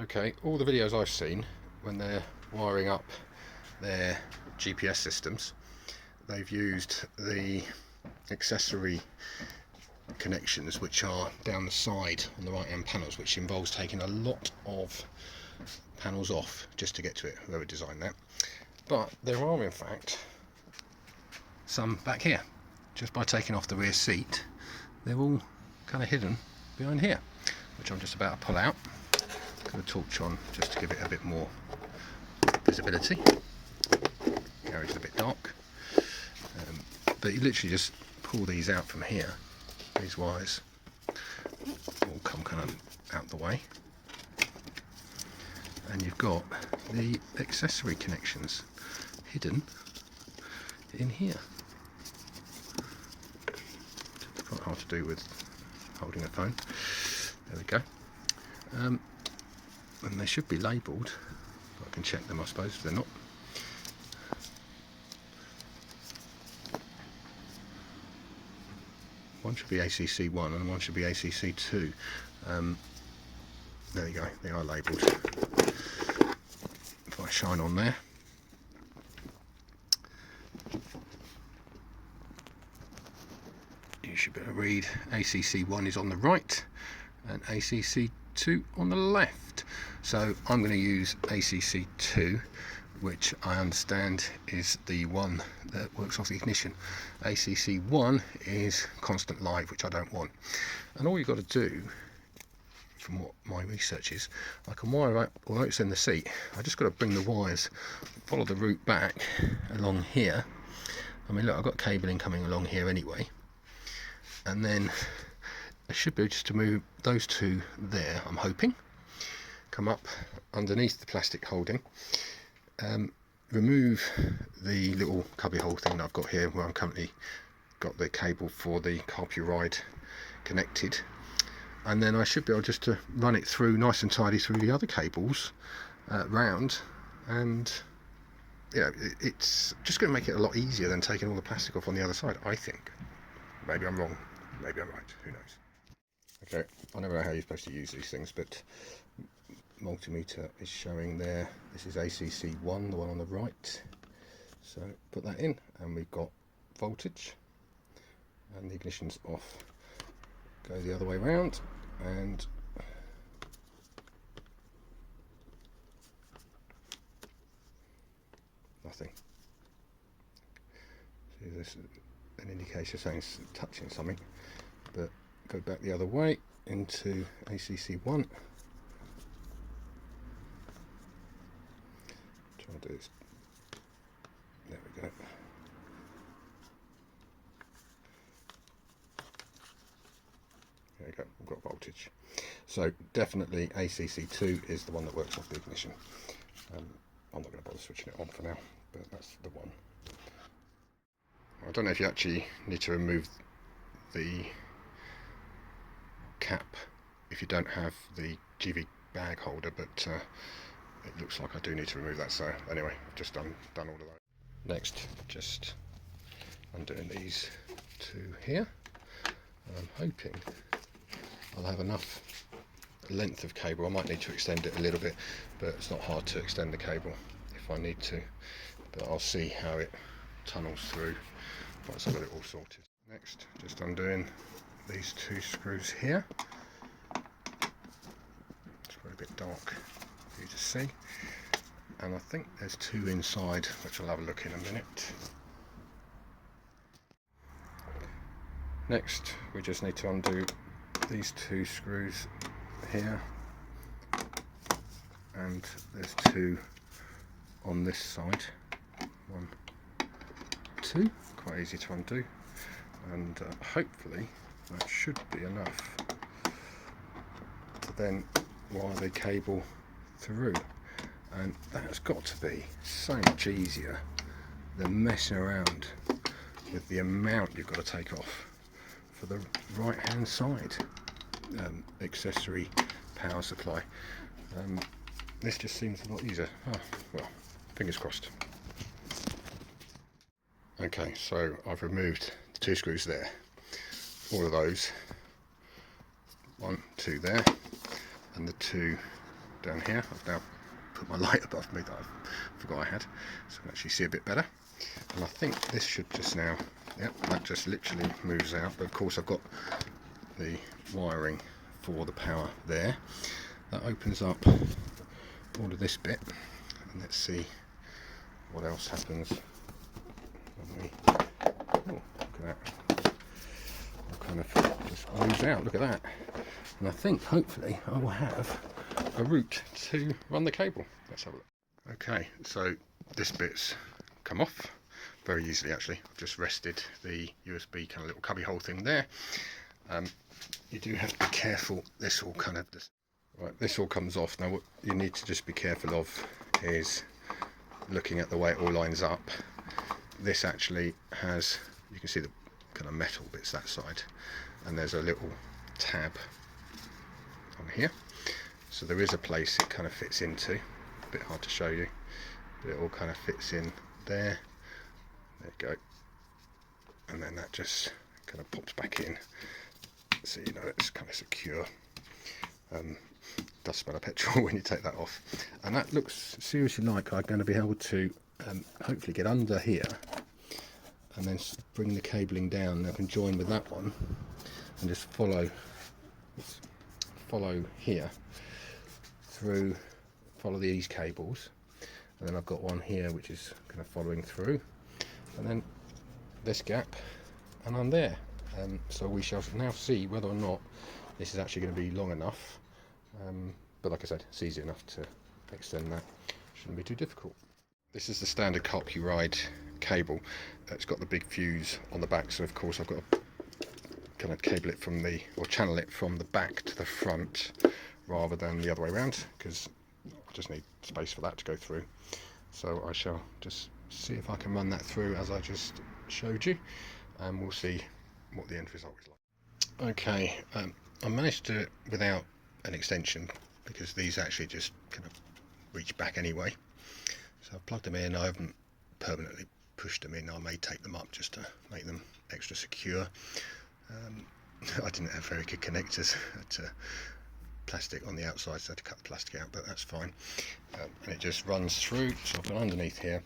Okay, all the videos I've seen when they're wiring up their GPS systems, they've used the accessory connections which are down the side on the right hand panels, which involves taking a lot of panels off just to get to it, whoever designed that. But there are in fact some back here. Just by taking off the rear seat, they're all kind of hidden behind here, which I'm just about to pull out. Got a torch on just to give it a bit more visibility. The area's a bit dark, but you literally just pull these out from here. These wires all come kind of out the way, and you've got the accessory connections hidden in here. It's quite hard to do with holding a phone. There we go. And they should be labelled. I can check them, I suppose, if they're not. One should be ACC1 and one should be ACC2. There you go, they are labelled. If I shine on there, you should be able to read ACC1 is on the right and ACC2 on the left. So I'm going to use ACC2, which I understand is the one that works off the ignition. ACC1 is constant live, which I don't want. And all you've got to do, from what my research is, I can wire up, although it's in the seat, I just got to bring the wires, follow the route back along here. I mean, look, I've got cabling coming along here anyway. And then I should be able just to move those two there, I'm hoping. Come up underneath the plastic holding. Remove the little cubby hole thing that I've got here, where I'm currently got the cable for the Carpuride connected, and then I should be able just to run it through nice and tidy through the other cables round, and yeah, it's just going to make it a lot easier than taking all the plastic off on the other side, I think. Maybe I'm wrong, maybe I'm right, who knows. Okay, I never know how you're supposed to use these things, but multimeter is showing there. This is ACC1, the one on the right. So put that in, and we've got voltage, and the ignition's off. Go the other way around, and nothing. See, there's an indicator saying it's touching something, but go back the other way into ACC1. I'll do this. There we go. There we go, we've got voltage. So definitely ACC2 is the one that works off the ignition. I'm not going to bother switching it on for now, but that's the one. I don't know if you actually need to remove the cap if you don't have the GV bag holder, but it looks like I do need to remove that. So anyway, I've just done all of those. Next, just undoing these two here, and I'm hoping I'll have enough length of cable. I might need to extend it a little bit, but it's not hard to extend the cable if I need to, but I'll see how it tunnels through once I've got it all sorted. Next, just undoing these two screws here. It's quite a bit dark for you to see, and I think there's two inside, which I'll have a look in a minute. Next, we just need to undo these two screws here, and there's two on this side. 1, 2, quite easy to undo, and hopefully that should be enough to then wire the cable through, and that's got to be so much easier than messing around with the amount you've got to take off for the right hand side accessory power supply. This just seems a lot easier. Oh, well, fingers crossed. Okay, so I've removed the two screws there, all of those, 1, 2 there, and the two down here. I've now put my light above me that I forgot I had, so I can actually see a bit better. And I think this should just now, yep, that just literally moves out. But of course I've got the wiring for the power there. That opens up all of this bit, and let's see what else happens when we, oh, look at that, it kind of just moves out, look at that. And I think hopefully I will have a route to run the cable. Let's have a look. Okay, so this bit's come off very easily actually. I've just rested the USB kind of little cubby hole thing there. You do have to be careful, this all kind of, right, this all comes off. Now what you need to just be careful of is looking at the way it all lines up. This actually has, you can see the kind of metal bits that side, and there's a little tab on here, so there is a place it kind of fits into. A bit hard to show you, but it all kind of fits in there. There you go, and then that just kind of pops back in, so you know it's kind of secure. Does smell of petrol when you take that off, and that looks seriously like I'm going to be able to hopefully get under here and then bring the cabling down, and I can join with that one and just follow here through, follow these cables, and then I've got one here which is kind of following through, and then this gap, and I'm there. So we shall now see whether or not this is actually going to be long enough, but like I said, it's easy enough to extend that, shouldn't be too difficult. This is the standard Carpuride cable. It's got the big fuse on the back, so of course I've got to kind of cable it from the, or channel it from the back to the front rather than the other way around, because I just need space for that to go through. So I shall just see if I can run that through as I just showed you, and we'll see what the end result is like. Okay, I managed to do it without an extension because these actually just kind of reach back anyway. So I've plugged them in. I haven't permanently pushed them in. I may take them up just to make them extra secure. I didn't have very good connectors to plastic on the outside, so I had to cut the plastic out, but that's fine. And it just runs through, so I've gone underneath here.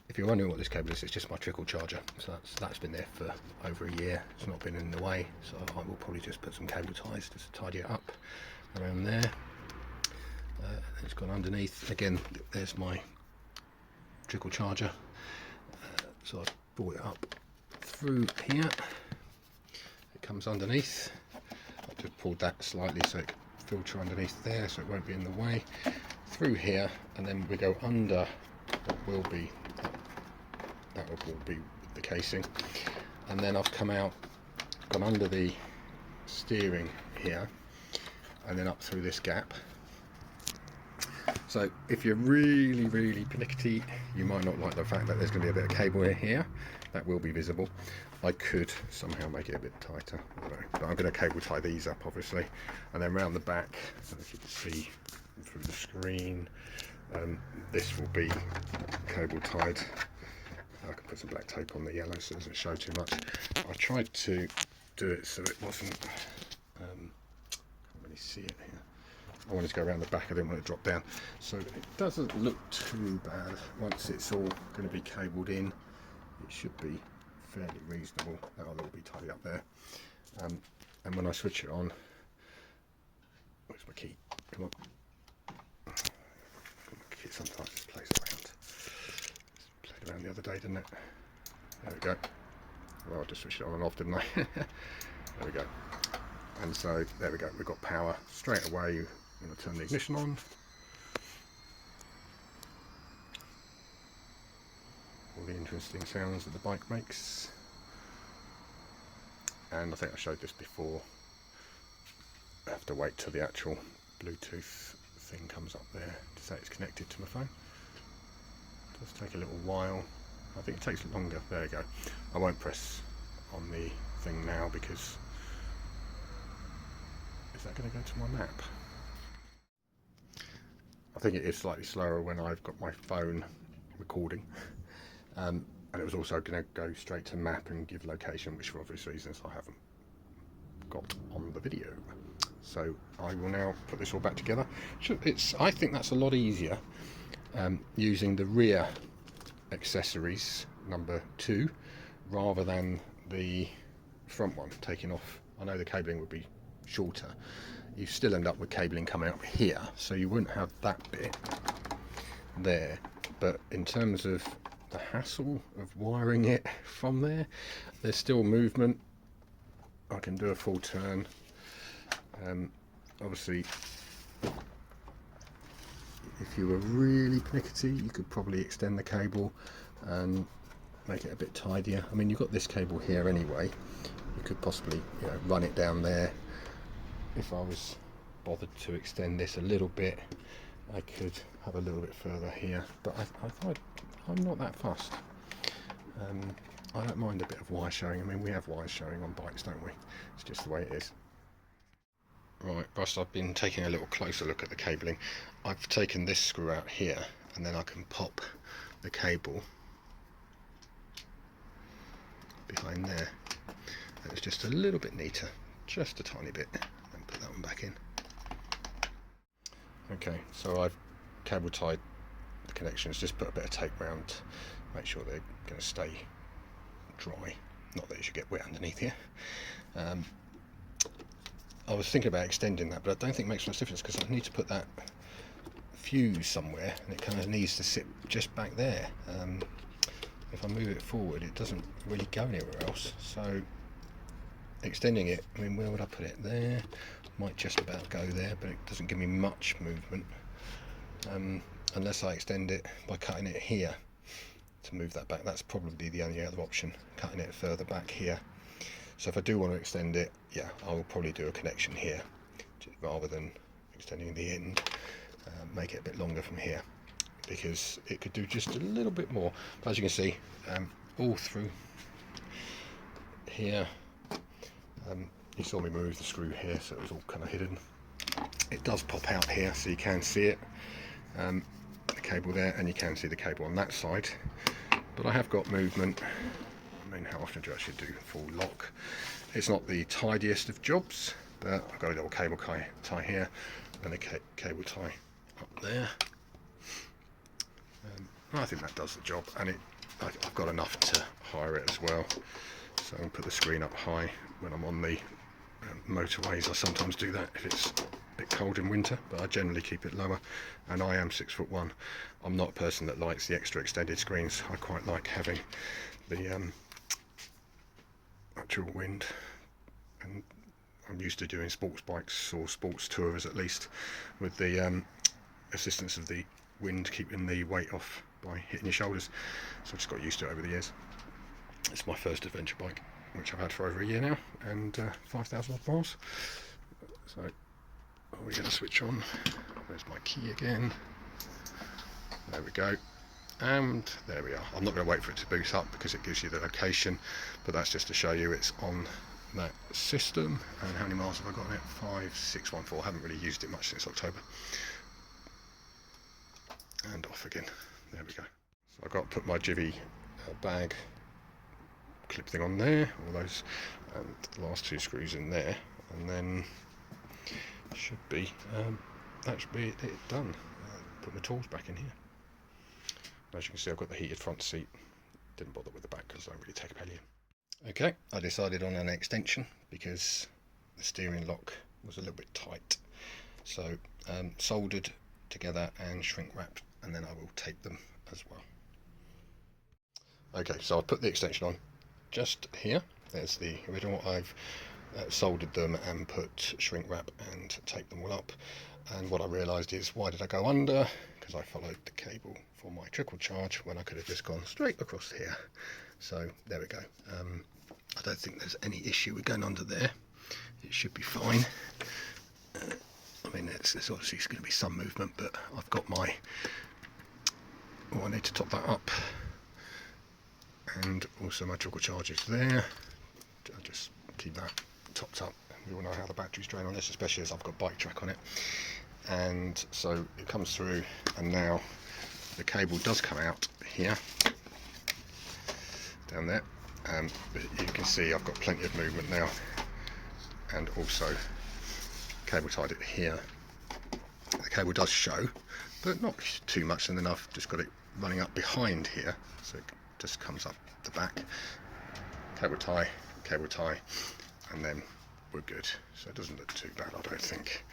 If you're wondering what this cable is, it's just my trickle charger. So that's been there for over a year. It's not been in the way, so I will probably just put some cable ties just to tidy it up around there. It's gone underneath. Again, there's my trickle charger. So I've brought it up through here. It comes underneath. I've just pulled that slightly so it can filter underneath there, so it won't be in the way. Through here, and then we go under what will be, that will be the casing, and then I've come out, gone under the steering here, and then up through this gap. So if you're really pernickety, you might not like the fact that there's going to be a bit of cable in here. That will be visible. I could somehow make it a bit tighter, I don't know. But I'm going to cable tie these up obviously, and then round the back, so if you can see through the screen, this will be cable tied. I can put some black tape on the yellow so it doesn't show too much. I tried to do it so it wasn't, can't really see it here. I wanted to go around the back, I didn't want it to drop down. So it doesn't look too bad. Once it's all going to be cabled in, it should be fairly reasonable. That'll all be tidied up there. And when I switch it on, where's my key? Come on. My key sometimes just plays around. It played around the other day, didn't it? There we go. Well, I just switched it on and off, didn't I? There we go. And so there we go. We've got power straight away. I'm going to turn the ignition on. All the interesting sounds that the bike makes. And I think I showed this before. I have to wait till the actual Bluetooth thing comes up there to say it's connected to my phone. It does take a little while. I think it takes longer. There you go. I won't press on the thing now because is that going to go to my map? I think it is slightly slower when I've got my phone recording, and it was also going to go straight to map and give location, which for obvious reasons I haven't got on the video. So I will now put this all back together. I think that's a lot easier using the rear accessories number 2 rather than the front one taking off. I know the cabling would be shorter. You still end up with cabling coming up here, so you wouldn't have that bit there. But in terms of the hassle of wiring it from there, there's still movement. I can do a full turn. Obviously, if you were really pernickety, you could probably extend the cable and make it a bit tidier. I mean, you've got this cable here anyway. You could possibly, you know, run it down there. If I was bothered to extend this a little bit, I could have a little bit further here, but I'm not that fussed. I don't mind a bit of wire showing. I mean, we have wires showing on bikes, don't we? It's just the way it is. Right, whilst I've been taking a little closer look at the cabling, I've taken this screw out here, and then I can pop the cable behind there. And it's just a little bit neater, just a tiny bit, and put that one back in. Okay, so I've cable tied the connections, just put a bit of tape round, make sure they're going to stay dry, not that you should get wet underneath here. I was thinking about extending that, but I don't think it makes much difference because I need to put that fuse somewhere, and it kind of needs to sit just back there. If I move it forward, it doesn't really go anywhere else, so extending it, I mean, where would I put it? There, might just about go there, but it doesn't give me much movement unless I extend it by cutting it here to move that back. That's probably the only other option, cutting it further back here. So if I do want to extend it, yeah, I will probably do a connection here rather than extending the end, make it a bit longer from here, because it could do just a little bit more. But as you can see, all through here, you saw me move the screw here, so it was all kind of hidden. It does pop out here, so you can see it, the cable there, and you can see the cable on that side. But I have got movement. I mean, how often do you actually do full lock? It's not the tidiest of jobs, but I've got a little cable tie here and a cable tie up there. I think that does the job, and I've got enough to hire it as well. So I can put the screen up high when I'm on the motorways. I sometimes do that if it's a bit cold in winter, but I generally keep it lower, and I am 6'1". I'm not a person that likes the extra extended screens. I quite like having the actual wind, and I'm used to doing sports bikes or sports tours at least with the assistance of the wind keeping the weight off by hitting your shoulders, so I just got used to it over the years. It's my first adventure bike, which I've had for over a year now, and 5,000 odd miles. So are we going to switch on? There's my key again. There we go. And there we are. I'm not going to wait for it to boot up because it gives you the location, but that's just to show you it's on that system. And how many miles have I got on it? 5614. I haven't really used it much since October. And off again. There we go. So I've got to put my Jivvy bag clip thing on there, all those, and the last 2 screws in there, and then that should be it done. Put my tools back in here. As you can see, I've got the heated front seat. Didn't bother with the back because I don't really take a pallium. Okay, I decided on an extension because the steering lock was a little bit tight. So soldered together and shrink wrapped, and then I will tape them as well. Okay, so I've put the extension on just here. There's the original. I've soldered them and put shrink wrap and taped them all up. And what I realised is, why did I go under? Because I followed the cable for my trickle charge when I could have just gone straight across here. So there we go. I don't think there's any issue with going under there. It should be fine. I mean, there's obviously going to be some movement, but I've got my... I need to top that up. And also my trickle charge is there. I'll just keep that topped up. We all know how the batteries drain on this, especially as I've got bike track on it. And so it comes through, and now the cable does come out here, down there. But you can see I've got plenty of movement now, and also cable tied it here. The cable does show, but not too much, and then I've just got it running up behind here, so it just comes up the back. Cable tie, and then we're good. So it doesn't look too bad, I don't think.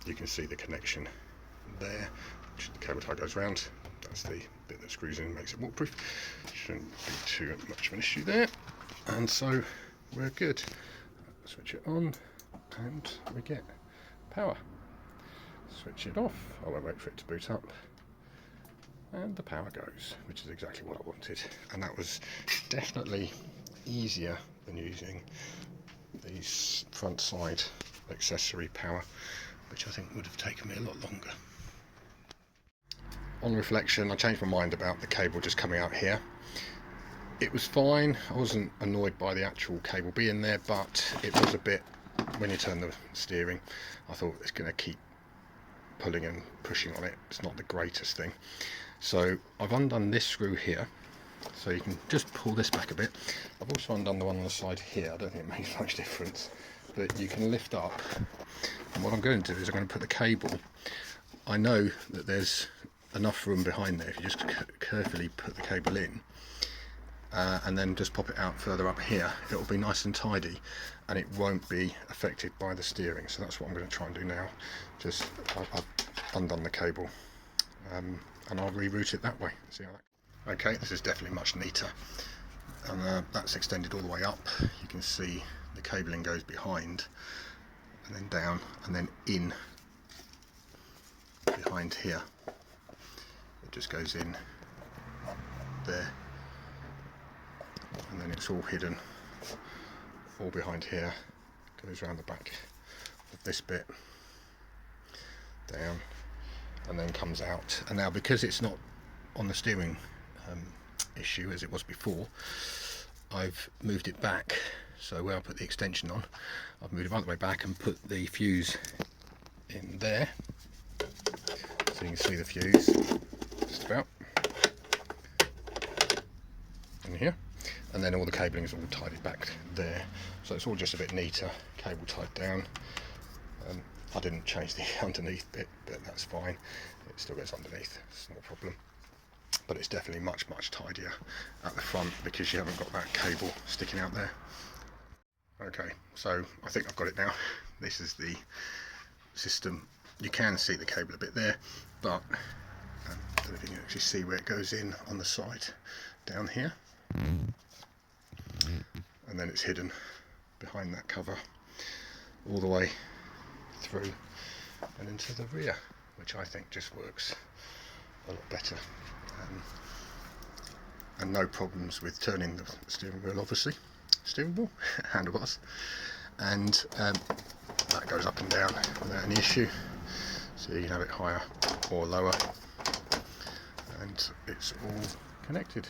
You can see the connection there, which the cable tie goes round. That's the bit that screws in and makes it waterproof. Shouldn't be too much of an issue there. And so we're good. Switch it on and we get power. Switch it off. I won't wait for it to boot up. And the power goes, which is exactly what I wanted. And that was definitely easier than using these front side accessory power, which I think would have taken me a lot longer. On reflection, I changed my mind about the cable just coming out here. It was fine. I wasn't annoyed by the actual cable being there, but it was a bit, when you turn the steering, I thought it's going to keep pulling and pushing on it. It's not the greatest thing. So I've undone this screw here, so you can just pull this back a bit. I've also undone the one on the side here. I don't think it makes much difference, but you can lift up. And what I'm going to do is I'm going to put the cable. I know that there's enough room behind there if you just carefully put the cable in, and then just pop it out further up here. It'll be nice and tidy, and it won't be affected by the steering. So that's what I'm going to try and do now. Just I've undone the cable, and I'll reroute it that way. See how that. Okay, this is definitely much neater, and that's extended all the way up. You can see the cabling goes behind, and then down, and then in behind here. It just goes in there, and then it's all hidden, all behind here. Goes around the back of this bit, down, and then comes out. And now, because it's not on the steering issue as it was before, I've moved it back. So where I put the extension on, I've moved it right the way back and put the fuse in there, so you can see the fuse just about in here, and then all the cabling is all tidied back there, so it's all just a bit neater. Cable tied down. I didn't change the underneath bit, but that's fine. It still goes underneath, it's not a problem. But it's definitely much tidier at the front because you haven't got that cable sticking out there. Okay, so I think I've got it now. This is the system. You can see the cable a bit there, but I don't know if you can actually see where it goes in on the side down here. And then it's hidden behind that cover all the way through and into the rear, which I think just works a lot better. And no problems with turning the steering wheel, obviously. Steering wheel, handlebars, and that goes up and down without any issue. So you can have it higher or lower, and it's all connected.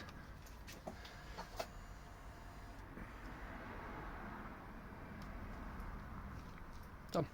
Done.